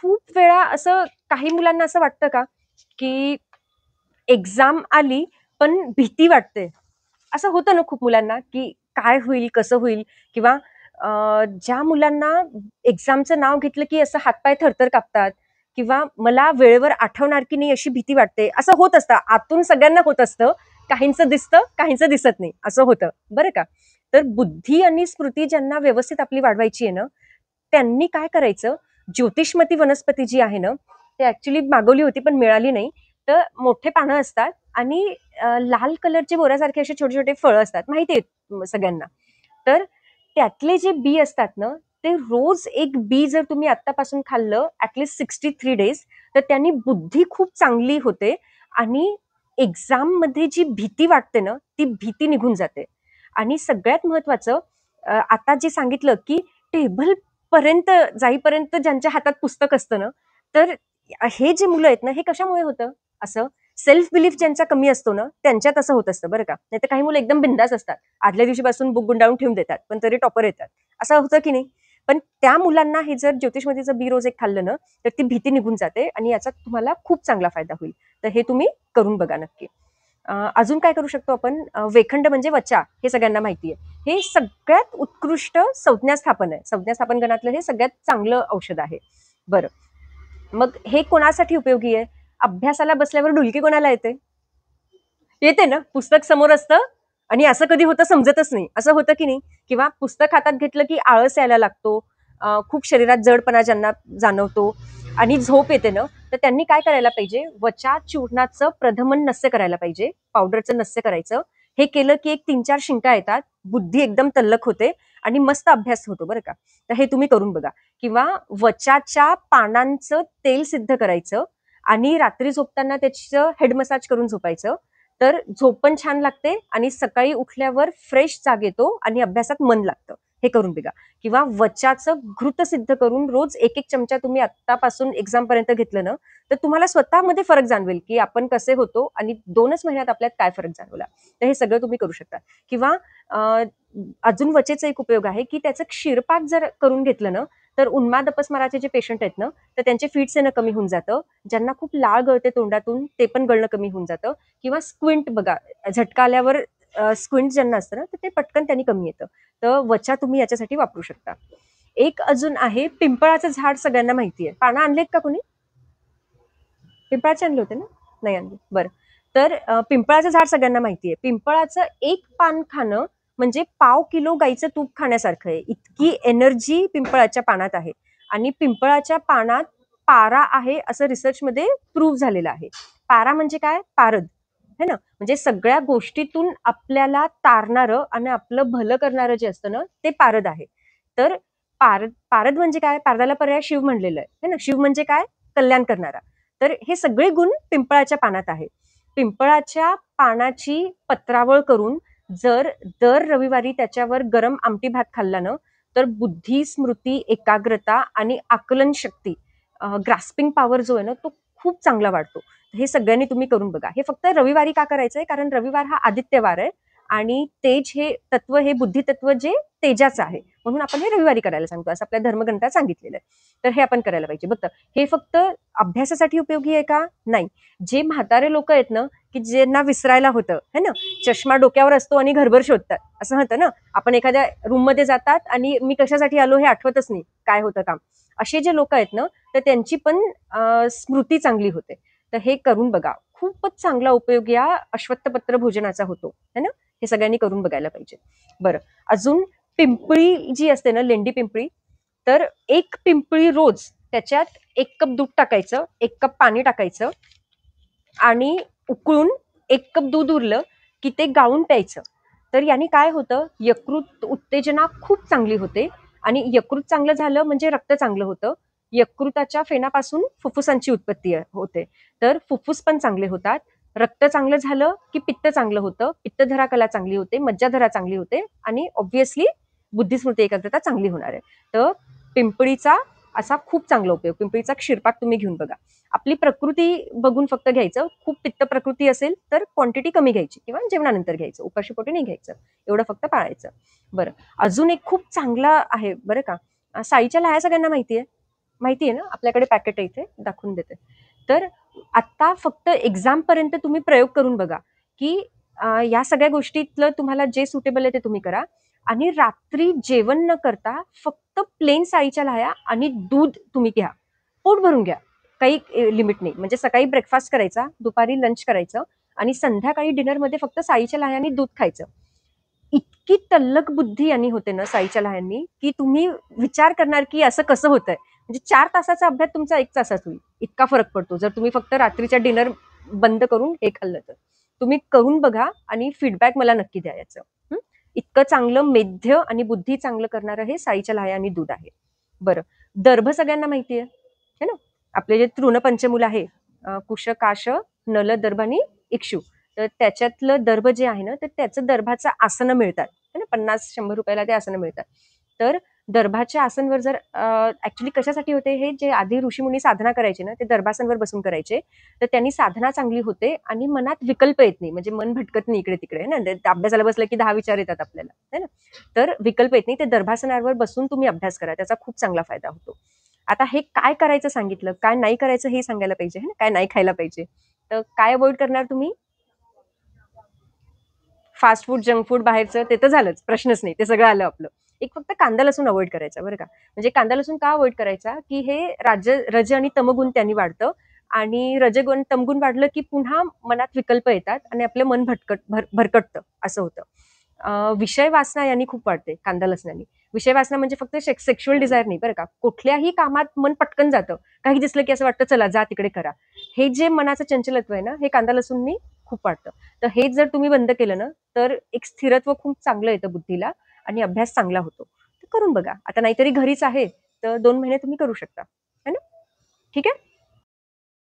खूप वेळा असं काही मुलांना असं वाटतं का, की एक्झाम आली पण भीती वाटते. असं होतं ना खूप मुलांना, की काय होईल, कसं होईल? किंवा ज्या मुलांना एक्झामचं नाव घेतलं, की असं हातपाय थरथर कापतात किंवा मला वेळेवर आठवणार की नाही अशी भीती वाटते. असं होत असतं. आतून सगळ्यांना होत असतं. काहींचं दिसतं, काहींचं दिसत नाही. असं होतं, बरं का? तर बुद्धी आणि स्मृती ज्यांना व्यवस्थित आपली वाढवायची आहे ना, त्यांनी काय करायचं, ज्योतिषमती वनस्पती जी आहे ना, ते ॲक्चुअली मागवली होती पण मिळाली नाही. तर मोठे पानं असतात आणि लाल कलरचे बोरासारखे असे छोटे-छोटे फळं असतात. माहिती आहेत सगळ्यांना. तर त्यातले जे बी असतात ना, ते रोज एक बी जर तुम्ही आत्तापासून खाल्लं ॲटलीस्ट 63 डेज, तर त्यांनी बुद्धी खूप चांगली होते आणि एक्झाममध्ये जी भीती वाटते ना, ती भीती निघून जाते. आणि सगळ्यात महत्त्वाचं आता जे सांगितलं, की टेबलपर्यंत जाईपर्यंत ज्यांच्या हातात पुस्तक असतं ना, तर हे जे मुलं आहेत ना, हे कशामुळे होतं असं? सेल्फ बिलीफ ज्यांचा कमी असतो ना, त्यांच्यात असं होत असतं बरं का. नाहीतर काही मुलं एकदम बिंदास असतात. आदल्या दिवशीपासून बुक गुंडाळून ठेवून देतात, पण तरी टॉपर येतात. असं होतं की नाही? पण त्या मुलांना हे जर ज्योतिषमतीचं बी रोज एक खाल्लं ना, तर ती भीती निघून जाते आणि याचा तुम्हाला खूप चांगला फायदा होईल. तर हे तुम्ही करून बघा नक्की. अजून काय करू शकतो आपण? वेखंड म्हणजे वचा, हे सगळ्यांना माहिती आहे. हे सगळ्यात उत्कृष्ट संज्ञास्थापन आहे. संज्ञास्थापन गणातलं हे सगळ्यात चांगलं औषध आहे. बरं. मग हे कोणासाठी उपयोगी आहे? अभ्यासाला बसल्यावर डुलकी कोणाला येते? येते ना, पुस्तक समोर असतं आणि असं कधी होतं समजतच नाही. असं होतं की नाही? किंवा पुस्तक हातात घेतलं की आळस यायला लागतो. खूप शरीरात जडपणा ज्यांना जाणवतो आणि झोप येते ना, तर त्यांनी काय करायला पाहिजे? वचा चूर्णाचं प्रधमन नस्य करायला पाहिजे. पावडरचं नस्य करायचं. हे केलं की एक 3-4 शिंका येतात. बुद्धी एकदम तल्लख होते आणि मस्त अभ्यास होतो बरं का. तर हे तुम्ही करून बघा. किंवा वचाच्या पानांचं तेल सिद्ध करायचं आणि रात्री झोपताना त्याचं हेड मसाज करून झोपायचं. तर झोप पण छान लागते आणि सकाळी उठल्यावर फ्रेश जाग येतो आणि अभ्यासात मन लागतं. हे करून बघा. किंवा वचाचं घृत सिद्ध करून रोज 1-1 चमचा तुम्ही आत्तापासून एक्झामपर्यंत घेतलं ना, तर तुम्हाला स्वतःमध्ये फरक जाणवेल, की आपण कसे होतो आणि 2च महिन्यात आपल्यात काय फरक जाणवला. तर हे सगळं तुम्ही करू शकता. किंवा अ, अजून वचेचा एक उपयोग आहे, की त्याचं क्षीरपाक जर करून घेतलं ना, तर उन्माद अपस्माराचे जे पेशंट आहेत ना, तर त्यांचे फिट्स येणं कमी होऊन जातं. ज्यांना खूप लाळ गळते तोंडातून, ते पण गळणं कमी होऊन जातं. किंवा स्क्विंट बघा, झटका आल्यावर स्क्विंट ज्यांना असतं ना, तर ते पटकन त्यांनी कमी येतं. तर वचा तुम्ही याच्यासाठी वापरू शकता. एक अजून आहे, पिंपळाचं झाड सगळ्यांना माहिती आहे. पानं आणलेत का कोणी? पिंपळाचे आणले होते ना? नाही आणले. बरं. तर पिंपळाचं झाड सगळ्यांना माहिती आहे. पिंपळाचं एक पान खाणं म्हणजे पाव किलो गाईचं तूप खाण्यासारखं आहे. इतकी एनर्जी पिंपळाच्या पानात आहे. आणि पिंपळाच्या पानात पारा आहे असं रिसर्चमध्ये प्रूव्ह झालेलं आहे. पारा म्हणजे काय? पारद. है ना? म्हणजे सगळ्या गोष्टीतून आपल्याला तारणारं आणि आपलं भलं करणारं जे असतं ना, ते पारद आहे. तर पारद म्हणजे काय? पारदाला पर्याय शिव म्हणलेलं आहे. है ना? शिव म्हणजे काय? कल्याण करणारा. तर हे सगळे गुण पिंपळाच्या पानात आहे. पिंपळाच्या पानाची पत्रावळ करून जर दर रविवारी त्याच्यावर गरम आमटी भात खाल्ला ना, तर बुद्धी, स्मृती, एकाग्रता आणि आकलन शक्ती, ग्रास्पिंग पॉवर जो आहे ना, तो खूप चांगला वाढतो. हे सगळ्यांनी तुम्ही करून बघा. हे फक्त रविवारी का करायचंय? कारण रविवार हा आदित्यवार आहे आणि तेज हे तत्व, हे बुद्धितत्व जे तेजाचं आहे. म्हणून आपण हे रविवारी करायला सांगतो, असं आपल्या धर्मग्रंथात सांगितलेलं आहे. तर हे आपण करायला पाहिजे. बघ, हे फक्त अभ्यासासाठी उपयोगी आहे का? नाही. जे म्हातारे लोक आहेत ना, की ज्यांना विसरायला होतं, है ना, चष्मा डोक्यावर असतो आणि घरभर शोधतात, असं होतं ना. आपण एखाद्या रूममध्ये जातात आणि मी कशासाठी आलो हे आठवतच नाही, काय होतं काम. असे जे लोक आहेत ना, तर त्यांची पण स्मृती चांगली होते. तर हे करून बघा. खूपच चांगला उपयोग या अश्वत्थपत्र भोजनाचा होतो, है ना. हे सगळ्यांनी करून बघायला पाहिजे. बरं. अजून पिंपळी जी असते ना, लेंडी पिंपळी, तर एक पिंपळी रोज त्याच्यात 1 कप दूध टाकायचं, 1 कप पाणी टाकायचं आणि उकळून 1 कप दूध उरलं की ते गाळून प्यायचं. तर याने काय होतं, यकृत उत्तेजना खूप चांगली होते आणि यकृत चांगलं झालं म्हणजे रक्त चांगलं होतं. यकृताच्या फेनापासून फुफ्फुसांची उत्पत्ती होते. तर फुफ्फुस पण चांगले होतात. रक्त चांगलं झालं की पित्त चांगलं होतं. पित्तधरा कला चांगली होते, मज्जाधरा चांगली होते आणि ऑब्व्हियसली बुद्धिस्मृती एकाग्रता चांगली होणार आहे. तर पिंपळीचा असा खूप चांगला उपयोग. पिंपळीचा क्षीरपाक तुम्ही घेऊन बघा. आपली प्रकृती बघून फक्त घ्यायचं. खूप पित्त प्रकृती असेल तर क्वांटिटी कमी घ्यायची किंवा जेवणानंतर घ्यायचं. उपाशीपोटी नाही घ्यायचं. एवढं फक्त पाळायचं. बरं. अजून एक खूप चांगला आहे बरं का. साईच्या लाह्या सगळ्यांना माहिती आहे. माहिती आहे ना, आपल्याकडे पॅकेट आहे, इथे दाखवून देते. तर आता फक्त एक्झाम पर्यंत तुम्ही प्रयोग करून बघा, की या सगळ्या गोष्टीतलं तुम्हाला जे सुटेबल आहे ते तुम्ही करा आणि रात्री जेवण न करता फक्त प्लेन साळीच्या लाह्या आणि दूध तुम्ही घ्या. पोट भरून घ्या. काही लिमिट नाही. म्हणजे सकाळी ब्रेकफास्ट करायचा, दुपारी लंच करायचं आणि संध्याकाळी डिनरमध्ये फक्त साळीच्या लाह्या आणि दूध खायचं. इतकी तल्लख बुद्धी यांनी होते ना साईच्या लहाननी, की तुम्ही विचार करणार की असं कसं होतंय. म्हणजे 4 तासाचा अभ्यास तुमचा 1 तासात होईल. इतका फरक पडतो जर तुम्ही फक्त रात्रीच्या डिनर बंद करून हे खाल्लं तर. तुम्ही करून बघा आणि फीडबॅक मला नक्की द्या याचं. इतकं चांगलं मेध्य आणि बुद्धी चांगलं करणारं हे साईच्या लाह्या आणि दूध आहे. बरं, दर्भ सगळ्यांना माहिती आहे, है ना? आपले जे तृणपंचमूल आहे, कुश, काश, नल, दर्भ आणि इक्षू. तर त्याच्यातलं दर्भ जे आहे ना, तर त्याचं दर्भाचं आसनं मिळतात. है ना, 50-100 रुपयाला ते आसनं मिळतात. तर दर्भाच्या आसनवर जर ऍक्च्युली कशासाठी होते, हे जे आधी ऋषीमुनी साधना करायचे ना, ते दर्भासनवर बसून करायचे. तर त्यांनी साधना चांगली होते आणि मनात विकल्प येत नाही, म्हणजे मन भटकत नाही इकडे तिकडे. है ना, अभ्यासाला बसलं की 10 विचार येतात आपल्याला. है ना, तर विकल्प येत नाही. ते दर्भासनावर बसून तुम्ही अभ्यास करा, त्याचा खूप चांगला फायदा होतो. आता हे काय करायचं सांगितलं, काय नाही करायचं हे सांगायला पाहिजे. है ना, काय नाही खायला पाहिजे. तर काय अवॉइड करणार तुम्ही? फास्ट फूड, जंक फूड बाहेरचं ते तर झालंच, प्रश्नच नाही. ते सगळं आलं आपलं. एक फक्त कांदा लसूण अव्हॉइड करायचा बरं का. म्हणजे कांदा लसूण का अव्हॉइड करायचा, की हे रज आणि तमगुण त्यांनी वाढतं आणि रजगुण तमगुण वाढलं की पुन्हा मनात विकल्प येतात आणि आपलं मन भरकटतं असं होतं. विषय वासना यांनी खूप वाढते कांदा लसणाने. विषय वासना म्हणजे फक्त सेक्शुअल डिझायर नाही बरं का. कुठल्याही कामात मन पटकन जातं. काही दिसलं की असं वाटतं चला जा तिकडे करा. हे जे मनाचं चंचलत्व आहे ना, हे कांदा लसूणनी खूप वाढतं. तर हे जर तुम्ही बंद केलं ना, तर एक स्थिरत्व खूप चांगलं येतं बुद्धीला आणि अभ्यास चांगला होतो. तर करून बघा. आता नाहीतरी घरीच आहे, तर 2 महिने तुम्ही करू शकता. है ना? ठीक आहे?